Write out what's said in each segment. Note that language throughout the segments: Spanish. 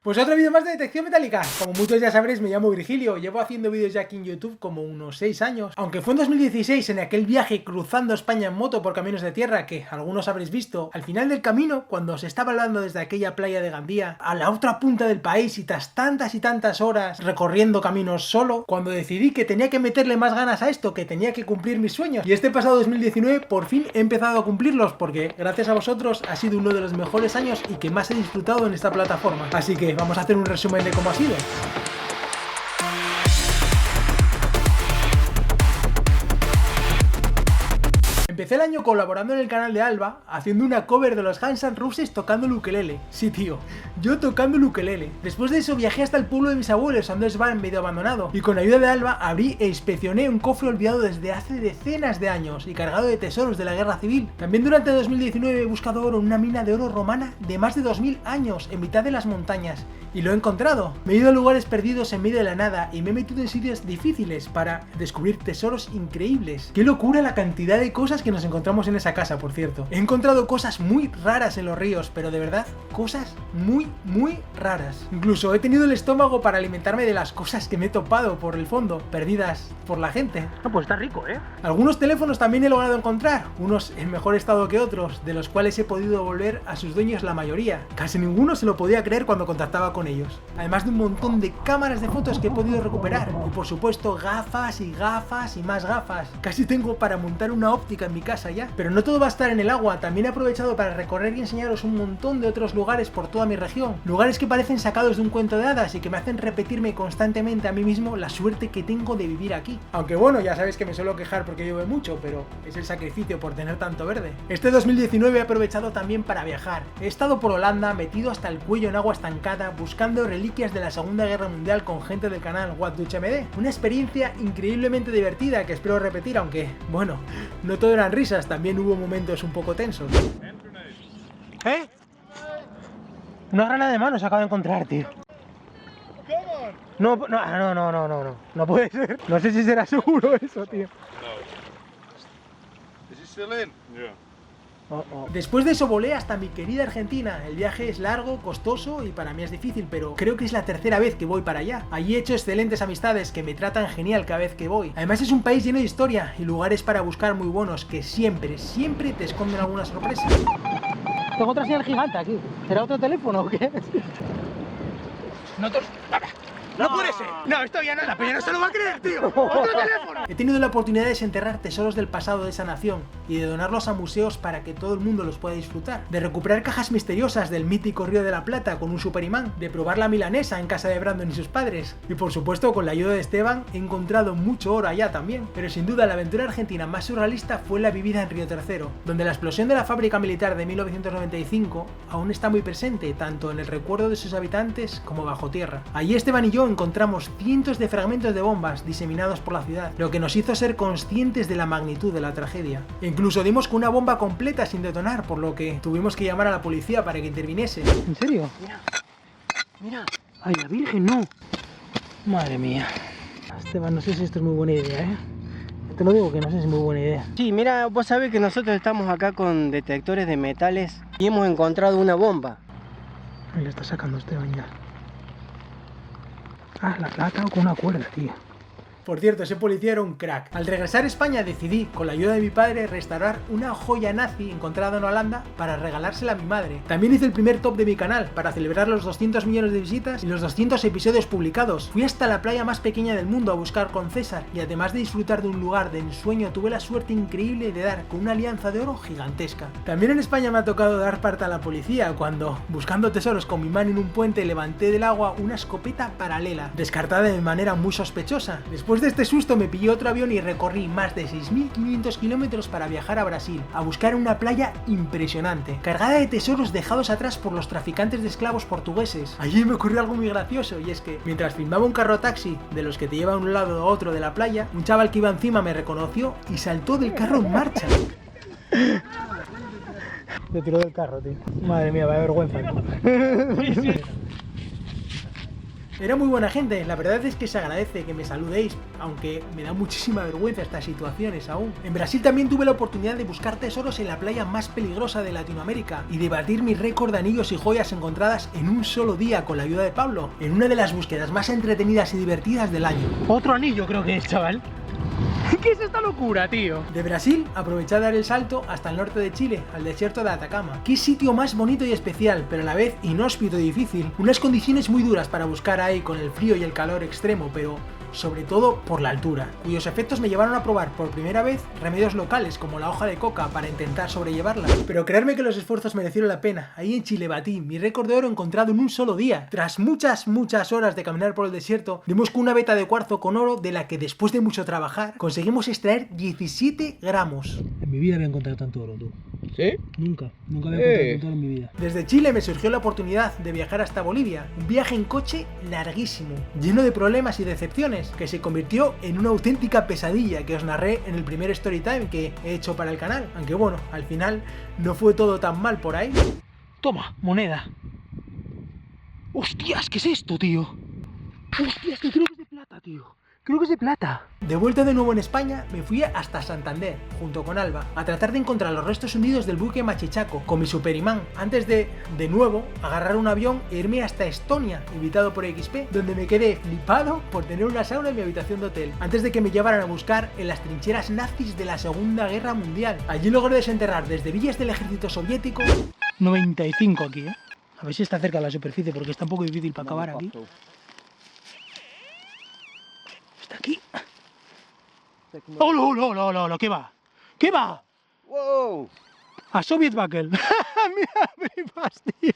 Pues otro vídeo más de detección metálica. Como muchos ya sabréis, me llamo Virgilio, llevo haciendo vídeos ya aquí en YouTube como unos 6 años. Aunque fue en 2016, en aquel viaje cruzando España en moto por caminos de tierra que algunos habréis visto, al final del camino, cuando se estaba hablando desde aquella playa de Gandía a la otra punta del país y tras tantas y tantas horas recorriendo caminos solo, cuando decidí que tenía que meterle más ganas a esto, que tenía que cumplir mis sueños. Y este pasado 2019 por fin he empezado a cumplirlos porque gracias a vosotros ha sido uno de los mejores años y que más he disfrutado en esta plataforma. Así que vamos a hacer un resumen de cómo ha sido. Empecé el año colaborando en el canal de Alba, haciendo una cover de los Guns N' Roses tocando el ukelele. Sí, tío, yo tocando el ukelele. Después de eso viajé hasta el pueblo de mis abuelos, Andrés Bar, medio abandonado, y con ayuda de Alba abrí e inspeccioné un cofre olvidado desde hace decenas de años y cargado de tesoros de la guerra civil. También durante 2019 he buscado oro en una mina de oro romana de más de 2000 años en mitad de las montañas. Y lo he encontrado. Me he ido a lugares perdidos en medio de la nada y me he metido en sitios difíciles para descubrir tesoros increíbles. ¡Qué locura la cantidad de cosas que nos encontramos en esa casa, por cierto! He encontrado cosas muy raras en los ríos, pero de verdad, cosas muy raras. Incluso he tenido el estómago para alimentarme de las cosas que me he topado por el fondo, perdidas por la gente. No, pues está rico, ¿eh? Algunos teléfonos también he logrado encontrar, unos en mejor estado que otros, de los cuales he podido devolver a sus dueños la mayoría. Casi ninguno se lo podía creer cuando contactaba con ellos. Además de un montón de cámaras de fotos que he podido recuperar. Y por supuesto gafas y gafas y más gafas. Casi tengo para montar una óptica en mi casa ya. Pero no todo va a estar en el agua, también he aprovechado para recorrer y enseñaros un montón de otros lugares por toda mi región. Lugares que parecen sacados de un cuento de hadas y que me hacen repetirme constantemente a mí mismo la suerte que tengo de vivir aquí. Aunque bueno, ya sabéis que me suelo quejar porque llueve mucho, pero es el sacrificio por tener tanto verde. Este 2019 he aprovechado también para viajar. He estado por Holanda, metido hasta el cuello en agua estancada, buscando reliquias de la Segunda Guerra Mundial con gente del canal What Dutch MD. Una experiencia increíblemente divertida que espero repetir, aunque, bueno, no todo eran risas, también hubo momentos un poco tensos. ¿Eh? Una granada de mano se acaba de encontrar, tío. No puede ser. No sé si será seguro eso, tío. Después de eso volé hasta mi querida Argentina. El viaje es largo, costoso y para mí es difícil, pero creo que es la tercera vez que voy para allá. Allí he hecho excelentes amistades que me tratan genial cada vez que voy. Además es un país lleno de historia y lugares para buscar muy buenos que siempre te esconden alguna sorpresa. Tengo otra señal gigante aquí. ¿Será otro teléfono o qué? ¡No puede ser! No, esto ya no, la peña no se lo va a creer, tío. ¡Otro teléfono! He tenido la oportunidad de desenterrar tesoros del pasado de esa nación y de donarlos a museos para que todo el mundo los pueda disfrutar. De recuperar cajas misteriosas del mítico Río de la Plata con un superimán. De probar la milanesa en casa de Brandon y sus padres. Y por supuesto, con la ayuda de Esteban, he encontrado mucho oro allá también. Pero sin duda, la aventura argentina más surrealista fue la vivida en Río Tercero, donde la explosión de la fábrica militar de 1995 aún está muy presente, tanto en el recuerdo de sus habitantes como bajo tierra. Allí Esteban y yo encontramos cientos de fragmentos de bombas diseminados por la ciudad, lo que nos hizo ser conscientes de la magnitud de la tragedia. E incluso dimos con una bomba completa sin detonar, por lo que tuvimos que llamar a la policía para que interviniese. ¿En serio? Mira. ¡Ay, la Virgen, no! Madre mía. Esteban, no sé si esto es muy buena idea, ¿eh? Te lo digo que no sé si es muy buena idea. Sí, mira, vos sabés que nosotros estamos acá con detectores de metales y hemos encontrado una bomba. Ahí la está sacando Esteban ya. Ah, la ha atado con una cuerda, tío. Por cierto, ese policía era un crack. Al regresar a España decidí, con la ayuda de mi padre, restaurar una joya nazi encontrada en Holanda para regalársela a mi madre. También hice el primer top de mi canal para celebrar los 200 millones de visitas y los 200 episodios publicados. Fui hasta la playa más pequeña del mundo a buscar con César y además de disfrutar de un lugar de ensueño, tuve la suerte increíble de dar con una alianza de oro gigantesca. También en España me ha tocado dar parte a la policía cuando, buscando tesoros con mi mano en un puente, levanté del agua una escopeta paralela, descartada de manera muy sospechosa. Después de este susto me pillé otro avión y recorrí más de 6.500 kilómetros para viajar a Brasil, a buscar una playa impresionante, cargada de tesoros dejados atrás por los traficantes de esclavos portugueses. Allí me ocurrió algo muy gracioso y es que, mientras filmaba un carro taxi de los que te llevan de un lado a otro de la playa, un chaval que iba encima me reconoció y saltó del carro en marcha. Me tiró del carro, tío. Madre mía, vaya vergüenza. Era muy buena gente, la verdad es que se agradece que me saludéis, aunque me da muchísima vergüenza estas situaciones aún. En Brasil también tuve la oportunidad de buscar tesoros en la playa más peligrosa de Latinoamérica y de batir mi récord de anillos y joyas encontradas en un solo día con la ayuda de Pablo, en una de las búsquedas más entretenidas y divertidas del año. Otro anillo creo que es, chaval. ¿Qué es esta locura, tío? De Brasil, aproveché a dar el salto hasta el norte de Chile, al desierto de Atacama. Qué sitio más bonito y especial, pero a la vez inhóspito y difícil. Unas condiciones muy duras para buscar ahí con el frío y el calor extremo, pero sobre todo por la altura, cuyos efectos me llevaron a probar por primera vez remedios locales como la hoja de coca para intentar sobrellevarla. Pero creerme que los esfuerzos merecieron la pena. Ahí en Chile batí mi récord de oro encontrado en un solo día. Tras muchas horas de caminar por el desierto, dimos con una veta de cuarzo con oro de la que después de mucho trabajar conseguimos extraer 17 gramos. En mi vida había encontrado tanto oro, tú. ¿Sí? Nunca había encontrado tanto oro en mi vida. Desde Chile me surgió la oportunidad de viajar hasta Bolivia, un viaje en coche larguísimo, lleno de problemas y decepciones, que se convirtió en una auténtica pesadilla que os narré en el primer story time que he hecho para el canal, aunque bueno, al final no fue todo tan mal por ahí. Toma, moneda. Hostias, ¿qué es esto, tío? Hostias, que creo que es de plata, tío. Creo que es de plata. De vuelta de nuevo en España, me fui hasta Santander, junto con Alba, a tratar de encontrar los restos hundidos del buque Machichaco, con mi superimán, antes de nuevo, agarrar un avión e irme hasta Estonia, invitado por XP, donde me quedé flipado por tener una sauna en mi habitación de hotel, antes de que me llevaran a buscar en las trincheras nazis de la Segunda Guerra Mundial. Allí logré desenterrar desde villas del ejército soviético... 95 aquí, ¿eh? A ver si está cerca de la superficie, porque está un poco difícil para acabar aquí. Está aquí. ¡Oh, no! ¿Qué va? ¿Qué va? ¡Wow! A Soviet Buckle. Mira, flipas, tío.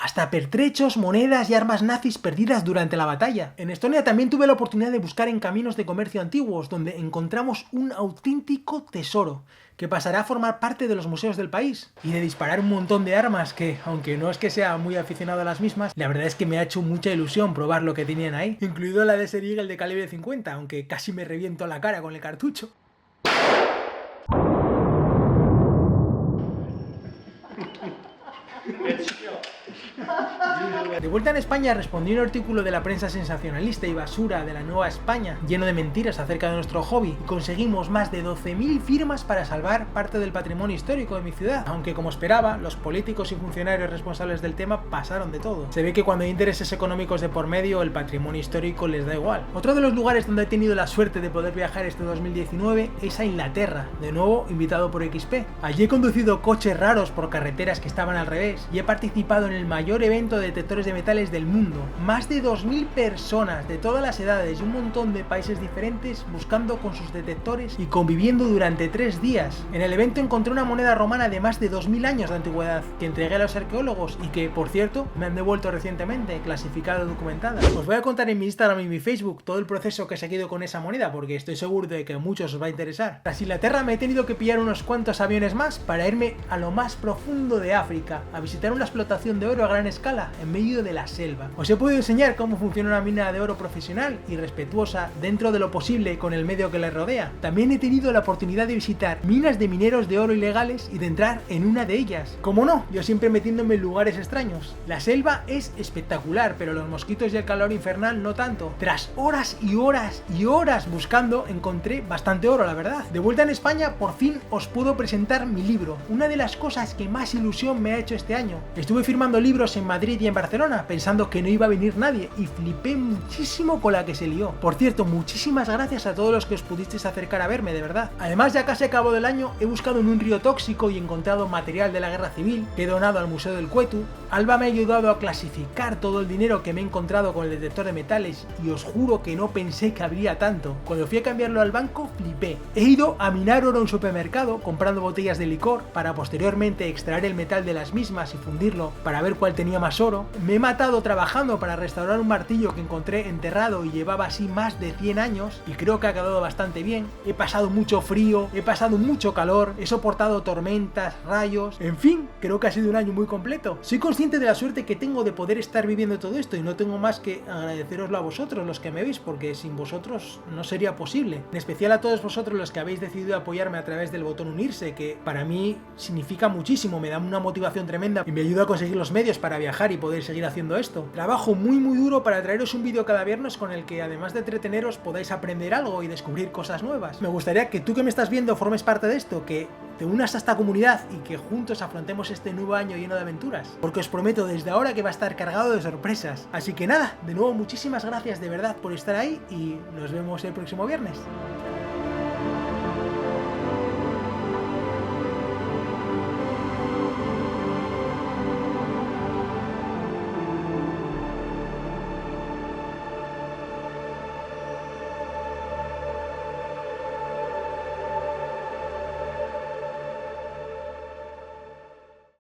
Hasta pertrechos, monedas y armas nazis perdidas durante la batalla. En Estonia también tuve la oportunidad de buscar en caminos de comercio antiguos, donde encontramos un auténtico tesoro, que pasará a formar parte de los museos del país, y de disparar un montón de armas que, aunque no es que sea muy aficionado a las mismas, la verdad es que me ha hecho mucha ilusión probar lo que tenían ahí, incluido la de Ser Eagle de calibre 50, aunque casi me reviento la cara con el cartucho. De vuelta en España respondí un artículo de la prensa sensacionalista y basura de la Nueva España, lleno de mentiras acerca de nuestro hobby, y conseguimos más de 12.000 firmas para salvar parte del patrimonio histórico de mi ciudad, aunque como esperaba, los políticos y funcionarios responsables del tema pasaron de todo. Se ve que cuando hay intereses económicos de por medio, el patrimonio histórico les da igual. Otro de los lugares donde he tenido la suerte de poder viajar este 2019 es a Inglaterra, de nuevo invitado por XP. Allí he conducido coches raros por carreteras que estaban al revés y he participado en el mayor evento de detectores de metales del mundo. Más de 2.000 personas de todas las edades y un montón de países diferentes buscando con sus detectores y conviviendo durante 3 días. En el evento encontré una moneda romana de más de 2.000 años de antigüedad que entregué a los arqueólogos y que, por cierto, me han devuelto recientemente, clasificada y documentada. Os voy a contar en mi Instagram y mi Facebook todo el proceso que he seguido con esa moneda porque estoy seguro de que a muchos os va a interesar. Tras Inglaterra me he tenido que pillar unos cuantos aviones más para irme a lo más profundo de África, a visitar una explotación de oro a gran escala en medio de la selva. Os he podido enseñar cómo funciona una mina de oro profesional y respetuosa dentro de lo posible con el medio que le rodea. También he tenido la oportunidad de visitar minas de mineros de oro ilegales y de entrar en una de ellas. Como no, yo siempre metiéndome en lugares extraños. La selva es espectacular, pero los mosquitos y el calor infernal no tanto. Tras horas y horas y horas buscando, encontré bastante oro, la verdad. De vuelta en España, por fin os puedo presentar mi libro, una de las cosas que más ilusión me ha hecho este año. Estuve firmando libros en Madrid y en Barcelona, pensando que no iba a venir nadie, y flipé muchísimo con la que se lió. Por cierto, muchísimas gracias a todos los que os pudisteis acercar a verme, de verdad. Además, ya casi a cabo del año, he buscado en un río tóxico y encontrado material de la guerra civil que he donado al Museo del Cuetu. Alba me ha ayudado a clasificar todo el dinero que me he encontrado con el detector de metales, y os juro que no pensé que habría tanto. Cuando fui a cambiarlo al banco, flipé. He ido a minar oro en un supermercado, comprando botellas de licor, para posteriormente extraer el metal de las mismas y fundirlo para ver cuál tenía más oro. Me he matado trabajando para restaurar un martillo que encontré enterrado y llevaba así más de 100 años, y creo que ha quedado bastante bien. He pasado mucho frío, he pasado mucho calor, he soportado tormentas, rayos, en fin, creo que ha sido un año muy completo. Soy consciente consciente de la suerte que tengo de poder estar viviendo todo esto y no tengo más que agradeceroslo a vosotros, los que me veis, porque sin vosotros no sería posible. En especial a todos vosotros los que habéis decidido apoyarme a través del botón unirse, que para mí significa muchísimo, me da una motivación tremenda y me ayuda a conseguir los medios para viajar y poder seguir haciendo esto. Trabajo muy duro para traeros un vídeo cada viernes con el que, además de entreteneros, podáis aprender algo y descubrir cosas nuevas. Me gustaría que tú que me estás viendo formes parte de esto, que te unas a esta comunidad y que juntos afrontemos este nuevo año lleno de aventuras, porque os prometo desde ahora que va a estar cargado de sorpresas. Así que nada, de nuevo muchísimas gracias de verdad por estar ahí y nos vemos el próximo viernes.